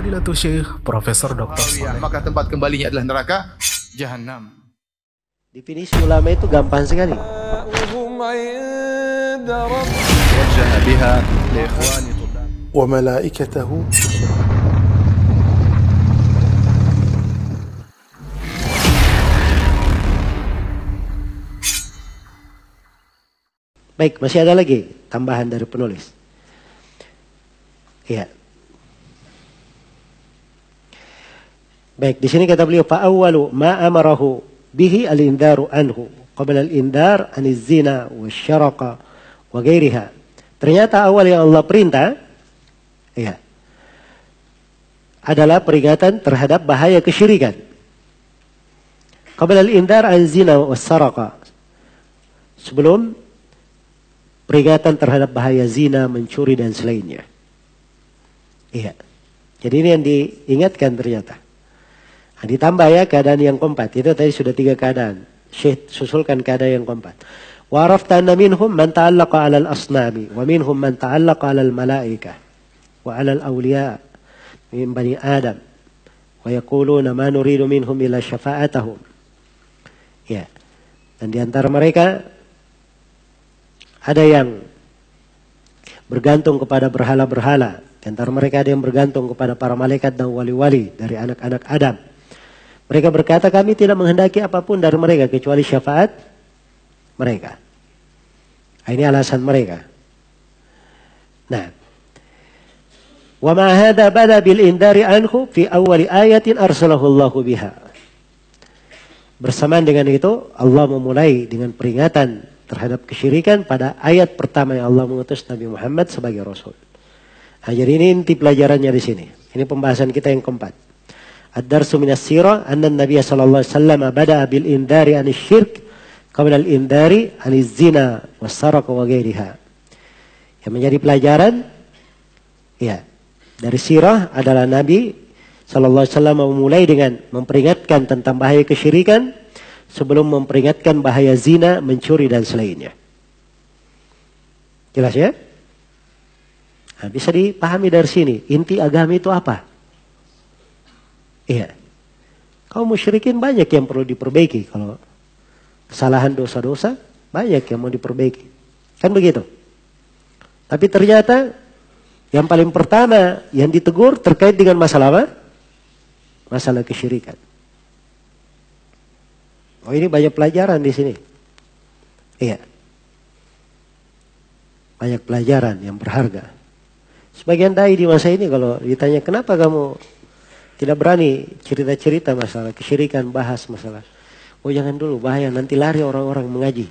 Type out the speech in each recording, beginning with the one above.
Fadilatul Syekh Profesor Dr. Saleh. Maka tempat kembalinya adalah neraka Jahannam. Definisi ulama itu gampang sekali. وملائكته Baik, masih ada lagi tambahan dari penulis. Iya. Baik, di sini kata beliau fa awwalu ma amarahu bihi al-indaru anhu qabla al-indar aniz zina wasyaraqa wa ghairiha. Ternyata awal yang Allah perintah ya adalah peringatan terhadap bahaya kesyirikan. Qabla al-indar an zina wasyaraqa. Sebelum peringatan terhadap bahaya zina, mencuri dan selainnya. Iya. Jadi ini yang diingatkan ternyata. Nah, ditambah ya keadaan yang keempat. Itu tadi sudah 3 keadaan. Syekh susulkan keadaan yang keempat. Wa arafta anna minhum man ta'allaqa 'alal asnami wa minhum man ta'allaqa 'alal malaikah wa 'alal awliya min bani Adam wa yaquluna ma nuridu minhum illa syafa'atahum. Ya. Dan di antara mereka ada yang bergantung kepada berhala-berhala. Di antara mereka ada yang bergantung kepada para malaikat dan wali-wali dari anak-anak Adam. Mereka berkata kami tidak menghendaki apapun dari mereka kecuali syafaat mereka. Nah, ini alasan mereka. Nah, wa ma hadza bada bil indari anhu fi awwal ayatin arsalahu Allahu biha. Bersamaan dengan itu Allah memulai dengan peringatan terhadap kesyirikan pada ayat pertama yang Allah mengutus Nabi Muhammad sebagai Rasul. Nah, jadi ini inti pelajarannya di sini. Ini pembahasan kita yang keempat. Ad-darsu minas sirah anna Nabi sallallahu alaihi wasallam bada'a bil indari anis syirk qabla al-indari anis zina was-saraqa wa ghairiha. Yang menjadi pelajaran ya dari sirah adalah Nabi sallallahu alaihi wasallam memulai dengan memperingatkan tentang bahaya kesyirikan sebelum memperingatkan bahaya zina, mencuri dan selainnya. Jelas ya? Nah, bisa dipahami dari sini. Inti agama itu apa? Iya. Kaum musyrikin banyak yang perlu diperbaiki. Kalau kesalahan dosa-dosa, banyak yang mau diperbaiki. Kan begitu. Tapi ternyata yang paling pertama yang ditegur terkait dengan masalah apa? Masalah kesyirikan. Oh, ini banyak pelajaran di sini. Iya. Banyak pelajaran yang berharga. Sebagian dai di masa ini kalau ditanya kenapa kamu tidak berani cerita-cerita masalah kesyirikan, bahas masalah. Oh jangan dulu, bahaya, nanti lari orang-orang mengaji.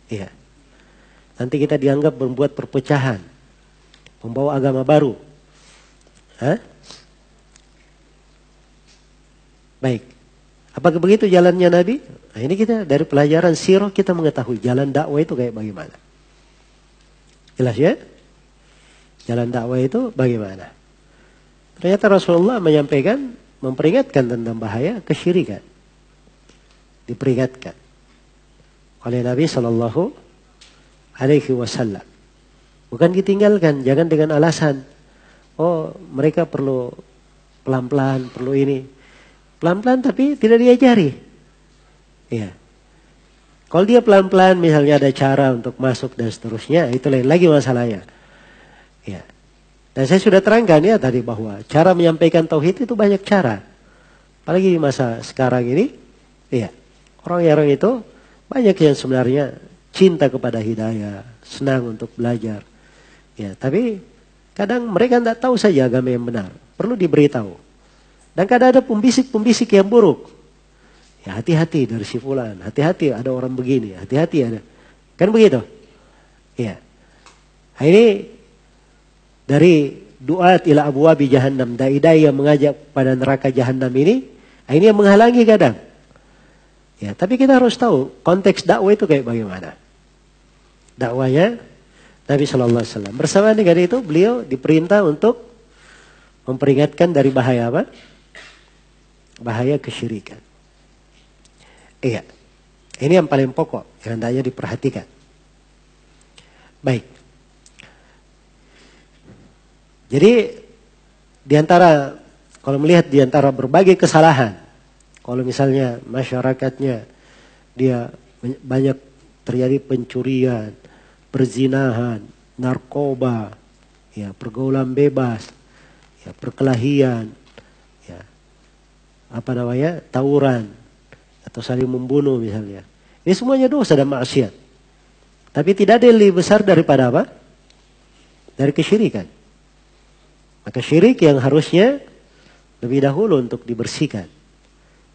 Iya. Nanti kita dianggap membuat perpecahan. Membawa agama baru. Hah? Baik. Apakah begitu jalannya Nabi? Nah, ini kita dari pelajaran sirah kita mengetahui jalan dakwah itu kayak bagaimana. Jelas ya? Jalan dakwah itu bagaimana? Ternyata Rasulullah menyampaikan, memperingatkan tentang bahaya kesyirikan. Diperingatkan oleh Nabi Sallallahu Alaihi Wasallam. Bukan ditinggalkan, jangan dengan alasan, oh mereka perlu pelan-pelan, perlu ini. Pelan-pelan tapi tidak diajari. Iya. Kalau dia pelan-pelan misalnya ada cara untuk masuk dan seterusnya, itu lain lagi masalahnya. Iya. Dan saya sudah terangkan ya tadi bahwa cara menyampaikan tauhid itu banyak cara. Apalagi di masa sekarang ini, iya. Orang-orang itu banyak yang sebenarnya cinta kepada hidayah, senang untuk belajar. Ya, tapi kadang mereka tidak tahu saja agama yang benar. Perlu diberitahu. Dan kadang ada pembisik-pembisik yang buruk. Ya hati-hati dari si fulan, hati-hati ada orang begini, hati-hati ada. Kan begitu? Iya. Nah, ini dari duat ila abwabi jahannam, dai-dai yang mengajak pada neraka jahannam ini yang menghalangi kadang. Ya, tapi kita harus tahu konteks dakwah itu kayak bagaimana. Dakwanya Nabi Sallallahu Alaihi Wasallam. Bersama dengan itu beliau diperintah untuk memperingatkan dari bahaya apa? Bahaya kesyirikan. Iya. Ini yang paling pokok yang hendaknya diperhatikan. Baik. Jadi di antara Kalau melihat di antara berbagai kesalahan, kalau misalnya masyarakatnya dia banyak terjadi pencurian, perzinahan, narkoba, ya, pergaulan bebas, ya, perkelahian, ya, tawuran, atau saling membunuh misalnya. Ini semuanya dosa dan maksiat. Tapi tidak ada yang lebih besar daripada apa? Dari kesyirikan. Maka syirik yang harusnya lebih dahulu untuk dibersihkan.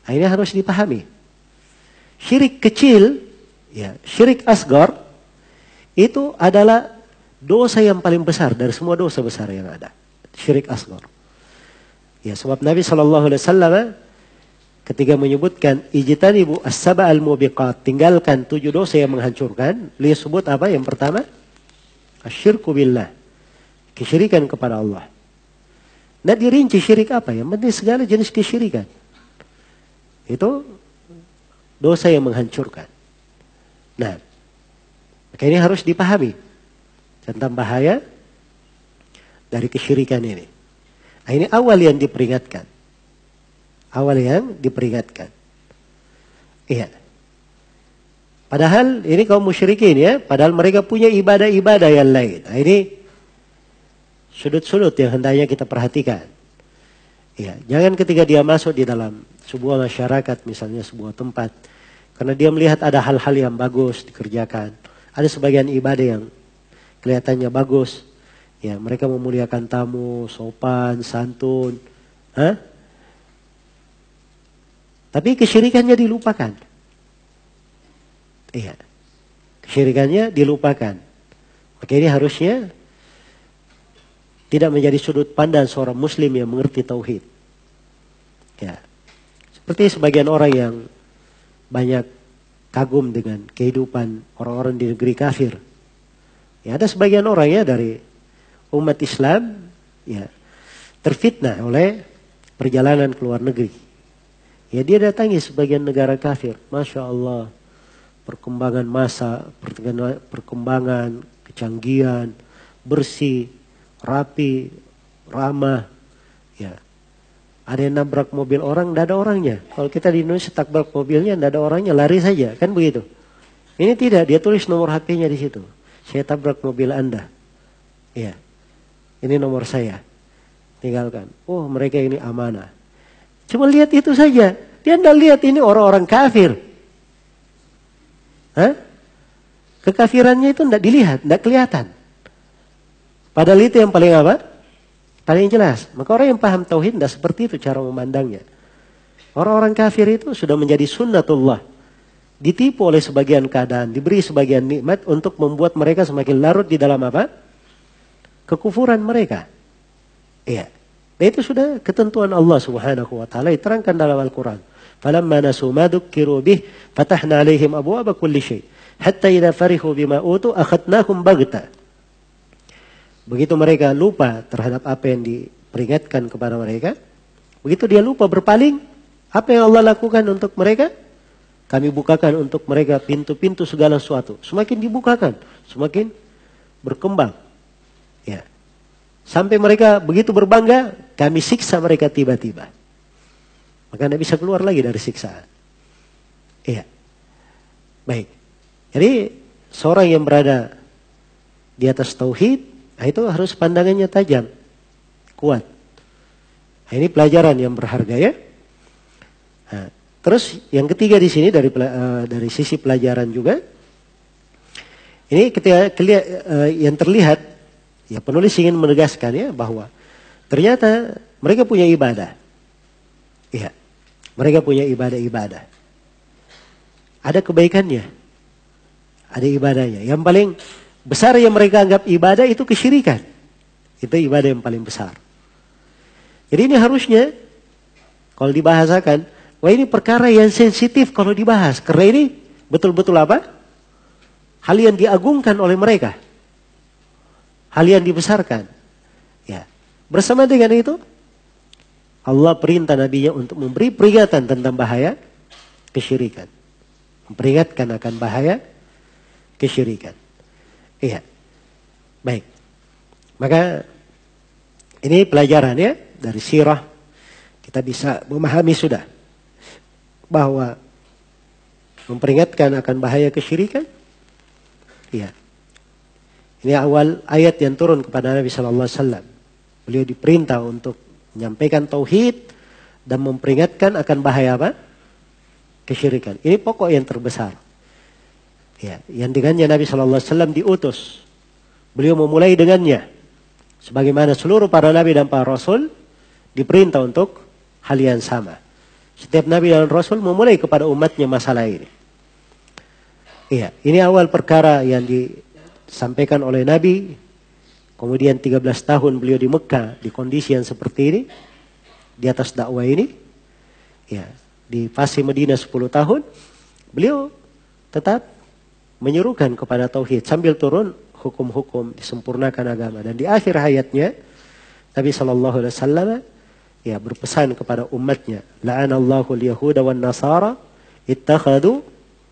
Nah, ini harus dipahami. Syirik kecil, ya, syirik asgar, itu adalah dosa yang paling besar dari semua dosa besar yang ada. Syirik asgar. Ya, sebab Nabi SAW ketika menyebutkan ijtanibu as-saba al-mubiqat, tinggalkan 7 dosa yang menghancurkan, beliau sebut apa? Yang pertama, asyirku billah, kesyirikan kepada Allah. Nah, dirinci syirik apa? Yang penting segala jenis kesyirikan. Itu dosa yang menghancurkan. Nah, maka ini harus dipahami tentang bahaya dari kesyirikan ini. Nah, ini awal yang diperingatkan. Awal yang diperingatkan. Iya. Padahal ini kaum musyrikin, ya, padahal mereka punya ibadah-ibadah yang lain. Nah, ini sudut-sudut yang hendaknya kita perhatikan. Ya, jangan ketika dia masuk di dalam sebuah masyarakat, misalnya sebuah tempat, karena dia melihat ada hal-hal yang bagus dikerjakan, ada sebagian ibadah yang kelihatannya bagus, ya, mereka memuliakan tamu, sopan, santun, tapi kesyirikannya dilupakan. Iya, kesyirikannya dilupakan. Maka ini harusnya tidak menjadi sudut pandang seorang muslim yang mengerti tauhid. Ya. Seperti sebagian orang yang banyak kagum dengan kehidupan orang-orang di negeri kafir. Ya, ada sebagian orang, ya, dari umat Islam, ya, terfitnah oleh perjalanan ke luar negeri. Ya, dia datangi sebagian negara kafir. Masya Allah, perkembangan masa, perkembangan, kecanggihan, bersih, rapi, ramah, ya. Ada yang nabrak mobil orang, tidak ada orangnya. Kalau kita di Indonesia tabrak mobilnya, tidak ada orangnya, lari saja, kan begitu. Ini tidak, dia tulis nomor HP-nya di situ. Saya tabrak mobil Anda, ya, ini nomor saya, tinggalkan. Oh, mereka ini amanah. Cuma lihat itu saja, dia tidak lihat ini orang-orang kafir. Kekafirannya itu tidak dilihat, tidak kelihatan. Padahal itu yang paling apa? Paling jelas. Maka orang yang paham tauhid tidak seperti itu cara memandangnya. Orang-orang kafir itu sudah menjadi sunnatullah. Ditipu oleh sebagian keadaan, diberi sebagian nikmat untuk membuat mereka semakin larut di dalam apa? Kekufuran mereka. Iya. Dan itu sudah ketentuan Allah Subhanahu wa taala diterangkan dalam Al-Qur'an. Falamma nasu ma dzukkiru bih fatahna 'alaihim abwaaba kulli syai' hatta idza farihu bima utu akhadnahum baghta. Begitu mereka lupa terhadap apa yang diperingatkan kepada mereka, begitu dia lupa berpaling, apa yang Allah lakukan untuk mereka? Kami bukakan untuk mereka pintu-pintu segala sesuatu. Semakin dibukakan, semakin berkembang. Ya. Sampai mereka begitu berbangga, kami siksa mereka tiba-tiba. Maka tidak bisa keluar lagi dari siksaan. Iya. Baik. Jadi seorang yang berada di atas tauhid, nah, itu harus pandangannya tajam, kuat. Nah, ini pelajaran yang berharga, ya. Nah, terus yang ketiga di sini dari sisi pelajaran juga, ini ketika yang terlihat, ya, penulis ingin menegaskan, ya, bahwa ternyata mereka punya ibadah, ya, mereka punya ibadah-ibadah, ada kebaikannya, ada ibadahnya. Yang paling besar yang mereka anggap ibadah itu kesyirikan. Itu ibadah yang paling besar. Jadi ini harusnya kalau dibahasakan, wah, ini perkara yang sensitif kalau dibahas. Karena ini betul-betul apa? Hal yang diagungkan oleh mereka. Hal yang dibesarkan. Ya. Bersama dengan itu, Allah perintah Nabi-Nya untuk memberi peringatan tentang bahaya kesyirikan. Memperingatkan akan bahaya kesyirikan. Iya. Baik. Maka ini pelajaran, ya, dari sirah Kita bisa memahami sudah bahwa memperingatkan akan bahaya kesyirikan. Iya. Ini awal ayat yang turun kepada Nabi Sallallahu Alaihi Wasallam. Beliau diperintah untuk menyampaikan tauhid dan memperingatkan akan bahaya apa? Kesyirikan. Ini pokok yang terbesar. Ya, yang dengannya Nabi Sallallahu Alaihi Wasallam diutus. Beliau memulai dengannya. Sebagaimana seluruh para nabi dan para rasul diperintah untuk hal yang sama. Setiap nabi dan rasul memulai kepada umatnya masalah ini. Iya, ini awal perkara yang disampaikan oleh Nabi. Kemudian 13 tahun beliau di Mekah di kondisi yang seperti ini, di atas dakwah ini. Ya, di fase Madinah 10 tahun, beliau tetap menyerukan kepada tauhid sambil turun hukum-hukum, disempurnakan agama. Dan di akhir hayatnya Nabi Sallallahu Alaihi Wasallam ya berpesan kepada umatnya, la'anallahu al-yahuda wan nasara ittakhadu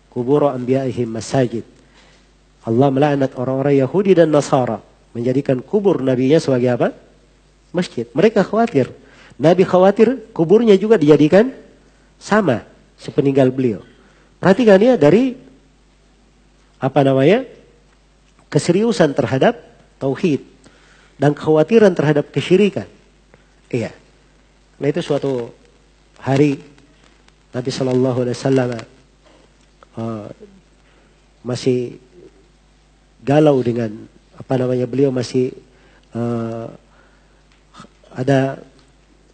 kubur anbiya'ihim masajid. Allah melaknat orang-orang Yahudi dan Nasara menjadikan kubur nabinya sebagai apa? Masjid. Mereka khawatir. Nabi khawatir kuburnya juga dijadikan sama sepeninggal beliau. Perhatikan ya dari keseriusan terhadap tauhid dan kekhawatiran terhadap kesyirikan. Iya. Nah itu suatu hari Nabi Sallallahu Alaihi Wasallam masih galau dengan beliau masih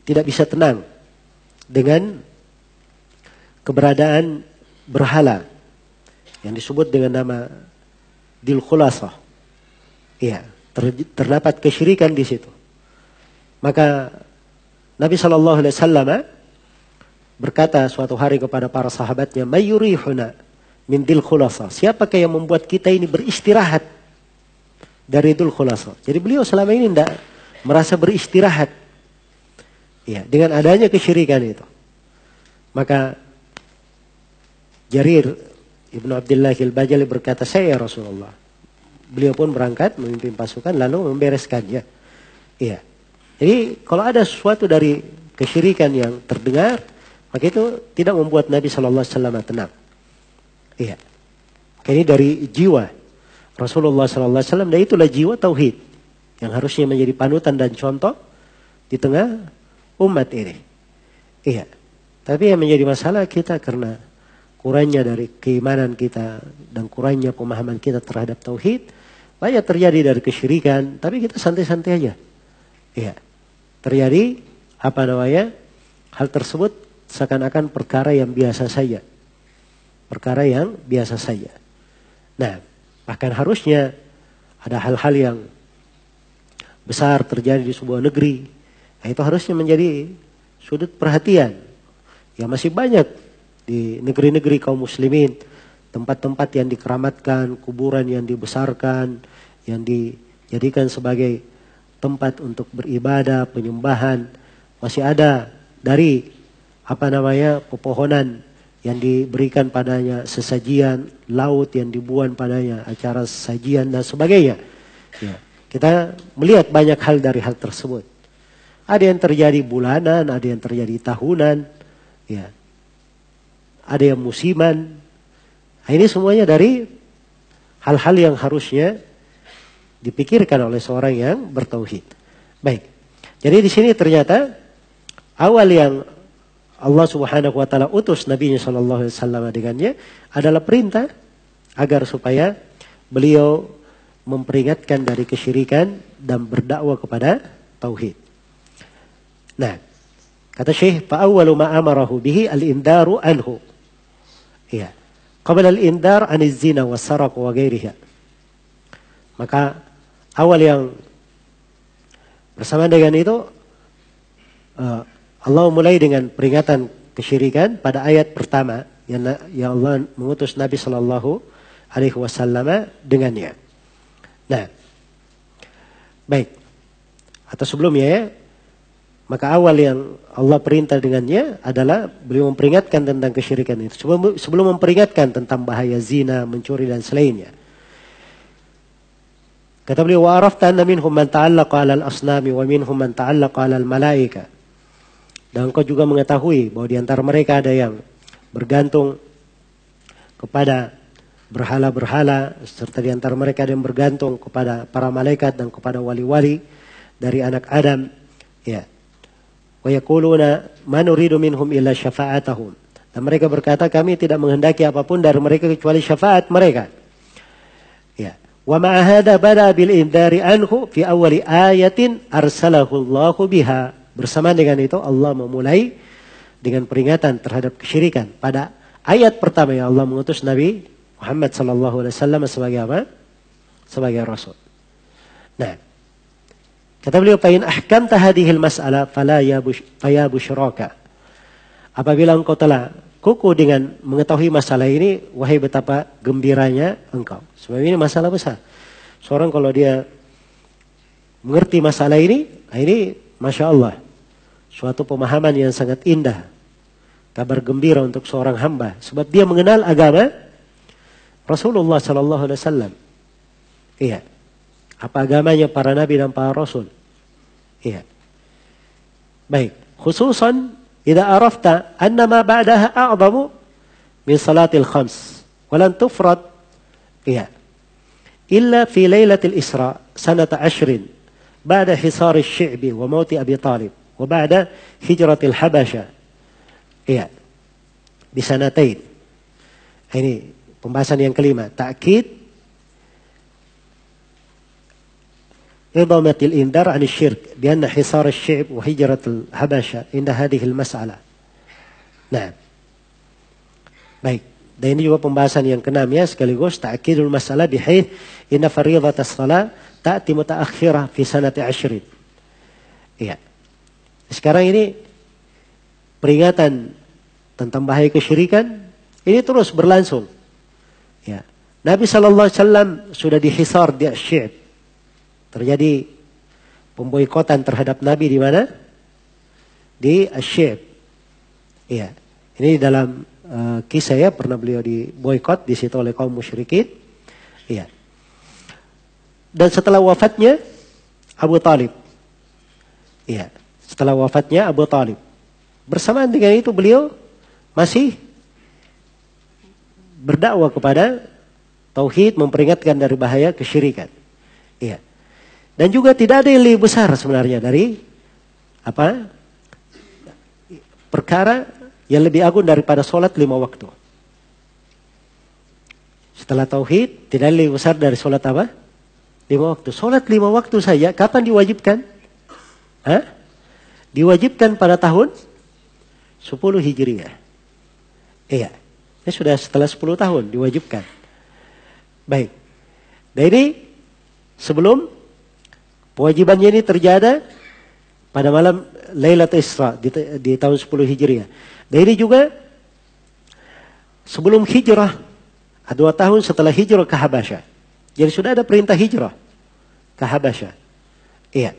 tidak bisa tenang dengan keberadaan berhala yang disebut dengan nama Dil Khulasah. Iya, terdapat kesyirikan di situ. Maka Nabi Sallallahu Alaihi Wasallam berkata suatu hari kepada para sahabatnya, "Mayyurihuna min Dil Khulasah." Siapakah yang membuat kita ini beristirahat dari Dil Khulasah? Jadi beliau selama ini tidak merasa beristirahat. Ya, dengan adanya kesyirikan itu. Maka Jarir Ibnu Abdullah Al-Bajali berkata, "Saya ya Rasulullah." Beliau pun berangkat memimpin pasukan lalu membereskannya. Iya. Jadi kalau ada sesuatu dari kesyirikan yang terdengar, maka itu tidak membuat Nabi Sallallahu Alaihi Wasallam tenang. Iya. Ini dari jiwa Rasulullah Sallallahu Alaihi Wasallam, dan itulah jiwa tauhid yang harusnya menjadi panutan dan contoh di tengah umat ini. Iya. Tapi yang menjadi masalah kita karena kurangnya dari keimanan kita dan kurangnya pemahaman kita terhadap tauhid, banyak terjadi dari kesyirikan, tapi kita santai-santai aja. Iya. Terjadi hal tersebut seakan-akan perkara yang biasa saja. Perkara yang biasa saja. Nah, bahkan harusnya ada hal-hal yang besar terjadi di sebuah negeri. Nah, itu harusnya menjadi sudut perhatian. Ya masih banyak di negeri-negeri kaum muslimin. Tempat-tempat yang dikeramatkan, kuburan yang dibesarkan, yang dijadikan sebagai tempat untuk beribadah, penyembahan. Masih ada dari pepohonan yang diberikan padanya sesajian, laut yang dibuat padanya acara sesajian dan sebagainya. Ya, kita melihat banyak hal dari hal tersebut. Ada yang terjadi bulanan, ada yang terjadi tahunan, ya. Ada yang musiman. Nah, ini semuanya dari hal-hal yang harusnya dipikirkan oleh seorang yang bertauhid. Baik. Jadi di sini ternyata awal yang Allah Subhanahu wa taala utus Nabi sallallahu alaihi wasallam dengannya adalah perintah agar supaya beliau memperingatkan dari kesyirikan dan berdakwah kepada tauhid. Nah, kata Syekh, fa awwalu ma amarahu bihi al-indaru anhu. Iya. Qabla al-indar aniz zina was-saraq wa ghairiha. Maka awal yang bersama dengan itu Allah mulai dengan peringatan kesyirikan pada ayat pertama yang Allah mengutus Nabi Sallallahu Alaihi Wasallam dengannya. Nah, baik. Atau sebelumnya ya, maka awal yang Allah perintah dengannya adalah beliau memperingatkan tentang kesyirikan itu. Sebelum memperingatkan tentang bahaya zina, mencuri dan selainnya. Kata beliau, wa arafta anna minhum man ta'allaqa 'ala al-asnami wa minhum man ta'allaqa 'ala al-malaika. Dan engkau juga mengetahui bahwa di antara mereka ada yang bergantung kepada berhala-berhala, serta di antara mereka ada yang bergantung kepada para malaikat dan kepada wali-wali dari anak Adam. Ya. Wa yaquluna ma nuridu minhum illa syafa'atahum. Dan mereka berkata, kami tidak menghendaki apapun dari mereka kecuali syafaat mereka. Ya. Wa ma'a hadza bada bil indari anhu fi awwali ayatin arsalahu Allahu biha. Bersamaan dengan itu Allah memulai dengan peringatan terhadap kesyirikan pada ayat pertama yang Allah mengutus Nabi Muhammad sallallahu alaihi wasallam sebagai apa? Sebagai rasul. Nah, kata beliau, fa in ahkamta hadhil mas'alah fala ya busyraka. Apabila engkau telah kuku dengan mengetahui masalah ini, wahai betapa gembiranya engkau. Sebab ini masalah besar. Seorang kalau dia mengerti masalah ini Masya Allah, suatu pemahaman yang sangat indah. Kabar gembira untuk seorang hamba. Sebab dia mengenal agama Rasulullah Sallallahu Alaihi Wasallam. Iya. Apa agamanya para nabi dan para rasul. Iya. Baik. Khususan, idza arafta anna ma ba'daha a'zamu min salatil khams. Walan tufrad. Iya. Illa fi lailatil Isra sanata 10. بعد حصار الشعب وموت أبي طالب وبعد هجرة الحبشة بسنتين. Ini pembahasan yang kelima, ta'kid إضامة الإنذار عن الشرك بأن حصار الشعب وهجرة الحبشة عند هذه المسألة. Nah, baik. Dan ini juga pembahasan yang keenam ya, sekaligus ta'kidul masalah bihaits inna fardhatas shalah ta'ti mutaakhirah fi sanati 10. Iya. Sekarang ini peringatan tentang bahaya kesyirikan ini terus berlangsung. Ya. Nabi sallallahu alaihi wasallam sudah dihisar di Asy-Syi'b. Terjadi pemboikotan terhadap Nabi di mana? Di Asy-Syi'b. Iya. Ini dalam kisah ya, pernah beliau diboikot di situ oleh kaum musyrikin. Iya. Dan setelah wafatnya Abu Talib. Iya, setelah wafatnya Abu Talib. Bersamaan dengan itu beliau masih berdakwah kepada tauhid, memperingatkan dari bahaya kesyirikan. Iya. Dan juga tidak ada yang lebih besar sebenarnya dari apa? Perkara yang lebih agung daripada sholat 5 waktu. Setelah tauhid, tidak ada yang lebih besar dari sholat apa? 5 waktu. Sholat 5 waktu saja, kapan diwajibkan? Hah? Diwajibkan pada tahun 10 Hijriah. Iya. Ini sudah setelah 10 tahun diwajibkan. Baik. Dan ini sebelum kewajibannya ini terjadi pada malam Lailatul Isra di tahun 10 Hijriah. Dan ini juga sebelum hijrah, 2 tahun setelah hijrah ke Habasyah. Jadi sudah ada perintah hijrah ke Habasyah. Iya.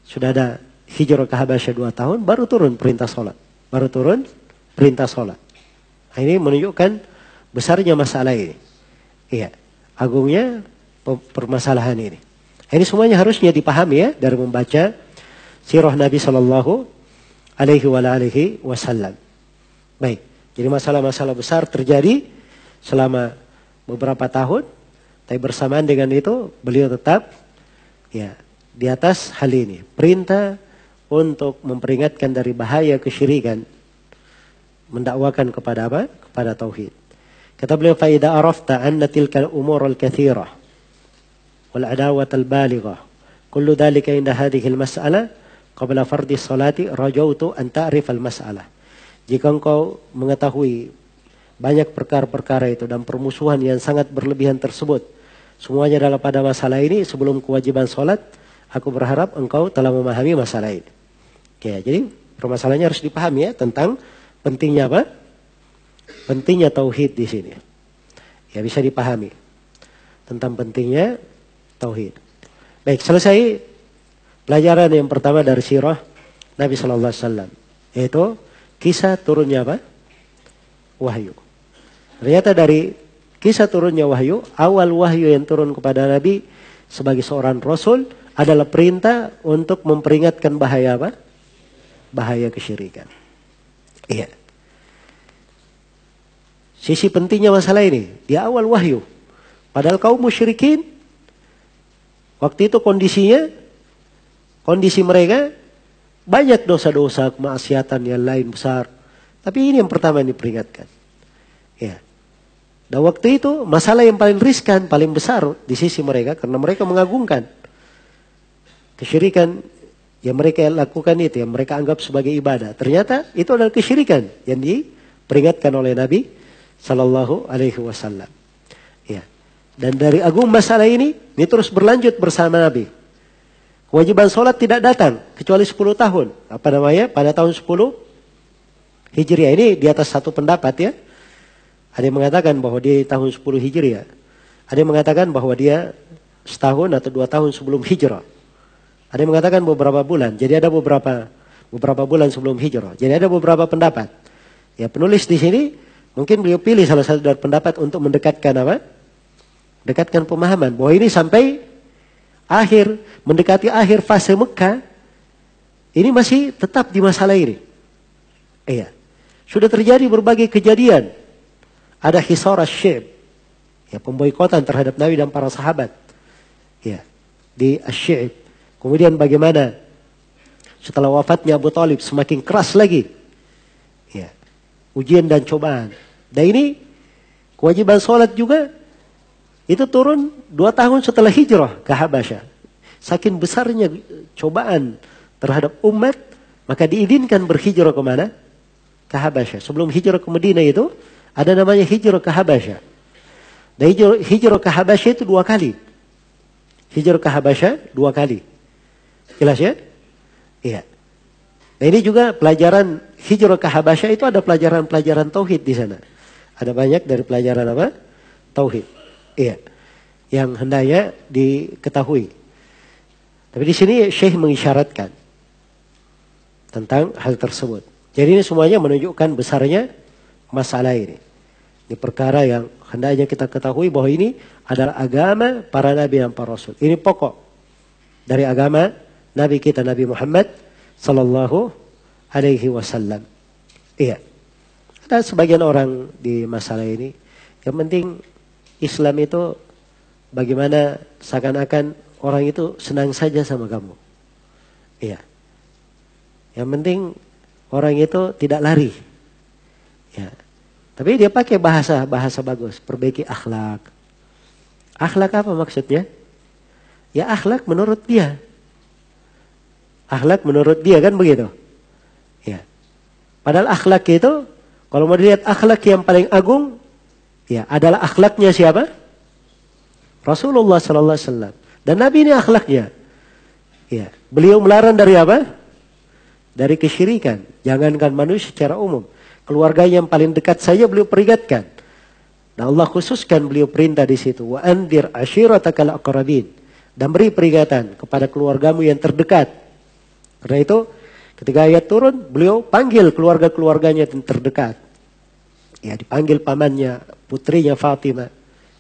Sudah ada hijrah ke Habasyah 2 tahun, baru turun perintah sholat. Baru turun perintah sholat. Nah, ini menunjukkan besarnya masalah ini. Iya. Agungnya permasalahan ini. Ini semuanya harusnya dipahami ya dari membaca sirah Nabi Sallallahu Alaihi Wasallam. Baik. Jadi masalah-masalah besar terjadi selama beberapa tahun. Tapi bersamaan dengan itu beliau tetap ya di atas hal ini. Perintah untuk memperingatkan dari bahaya kesyirikan. Mendakwakan kepada apa? Kepada tauhid. Kata beliau, fa idza arafta anna tilka al-umur al-katsirah wal adawat al-balighah kullu dhalika inda hadhihi al-mas'alah qabla fardhi salati rajautu an ta'rif al-mas'alah. Jika engkau mengetahui banyak perkara-perkara itu dan permusuhan yang sangat berlebihan tersebut, semuanya adalah pada masalah ini sebelum kewajiban sholat, aku berharap engkau telah memahami masalah ini. Oke, jadi permasalahannya harus dipahami ya tentang pentingnya apa? Pentingnya tauhid di sini. Ya bisa dipahami tentang pentingnya tauhid. Baik, selesai pelajaran yang pertama dari sirah Nabi Sallallahu Alaihi Wasallam, yaitu kisah turunnya apa? Wahyu. Ternyata dari kisah turunnya wahyu, awal wahyu yang turun kepada Nabi sebagai seorang rasul adalah perintah untuk memperingatkan bahaya apa? bahaya kesyirikan. Iya. Sisi pentingnya masalah ini di awal wahyu. Padahal kaum musyrikin waktu itu kondisi mereka banyak dosa-dosa, kemaksiatan yang lain besar. Tapi ini yang pertama yang diperingatkan. Ya. Dan waktu itu masalah yang paling riskan, paling besar di sisi mereka karena mereka mengagungkan kesyirikan yang mereka lakukan itu, yang mereka anggap sebagai ibadah. Ternyata itu adalah kesyirikan yang diperingatkan oleh Nabi Sallallahu Alaihi Wasallam. Ya. Dan dari agung masalah ini terus berlanjut bersama Nabi. Kewajiban sholat tidak datang kecuali 10 tahun. Pada tahun 10 Hijriah. Ini di atas satu pendapat ya. Ada yang mengatakan bahwa dia tahun 10 Hijriah. Ada yang mengatakan bahwa dia setahun atau 2 tahun sebelum hijrah. Ada yang mengatakan beberapa bulan. Jadi ada beberapa bulan sebelum hijrah. Jadi ada beberapa pendapat. Ya, penulis di sini mungkin beliau pilih salah satu dari pendapat untuk mendekatkan apa? Dekatkan pemahaman bahwa ini sampai mendekati akhir fase Mekah, ini masih tetap di masalah ini. Iya. Sudah terjadi berbagai kejadian. Ada hisar asy-syib, ya, pemboikotan terhadap Nabi dan para sahabat. Ya, di asy-syib. Kemudian bagaimana setelah wafatnya Abu Thalib semakin keras lagi. Ya, ujian dan cobaan. Dan ini kewajiban sholat juga itu turun 2 tahun setelah hijrah ke Habasyah. Saking besarnya cobaan terhadap umat, maka diizinkan berhijrah ke mana? Ke Habasyah. Sebelum hijrah ke Madinah itu ada namanya hijrah ke Habasyah. Dan hijrah ke Habasyah itu 2 kali. Hijrah ke Habasyah 2 kali. Jelas ya? Iya. Nah ini juga pelajaran hijrah ke Habasyah itu ada pelajaran tauhid di sana. Ada banyak dari pelajaran apa? Tauhid. Iya. Yang hendaknya diketahui. Tapi di sini Syekh mengisyaratkan tentang hal tersebut. Jadi ini semuanya menunjukkan besarnya masalah ini. Ini perkara yang hendaknya kita ketahui bahwa ini adalah agama para nabi dan para rasul. Ini pokok dari agama Nabi kita Nabi Muhammad Sallallahu Alaihi Wasallam. Iya. Ada sebagian orang di masalah ini yang penting Islam itu bagaimana seakan-akan orang itu senang saja sama kamu. Iya. Yang penting orang itu tidak lari. Ya. Tapi dia pakai bahasa bagus, perbaiki akhlak. Akhlak apa maksudnya? Ya akhlak menurut dia. Akhlak menurut dia kan begitu. Ya. Padahal akhlak itu kalau mau dilihat akhlak yang paling agung ya adalah akhlaknya siapa? Rasulullah sallallahu alaihi wasallam. Dan Nabi ini akhlaknya. Ya, beliau melarang dari apa? Dari kesyirikan. Jangankan manusia secara umum. Keluarga yang paling dekat saja beliau peringatkan. Nah Allah khususkan beliau perintah di situ. Wa andir ashiratakal aqrabin. Dan beri peringatan kepada keluargamu yang terdekat. Karena itu ketika ayat turun beliau panggil keluarga-keluarganya yang terdekat. Ya dipanggil pamannya, putrinya Fatimah.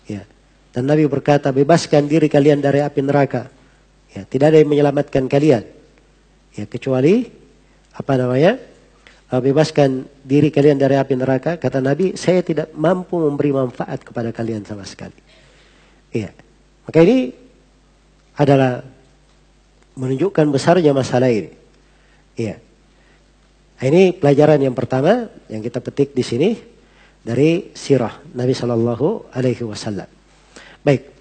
Ya. Dan Nabi berkata bebaskan diri kalian dari api neraka. Ya, tidak ada yang menyelamatkan kalian. Ya kecuali bebaskan diri kalian dari api neraka. Kata Nabi, saya tidak mampu memberi manfaat kepada kalian sama sekali. Iya. Maka ini adalah menunjukkan besarnya masalah ini. Iya. Nah, ini pelajaran yang pertama yang kita petik di sini dari sirah Nabi Sallallahu Alaihi Wasallam. Baik.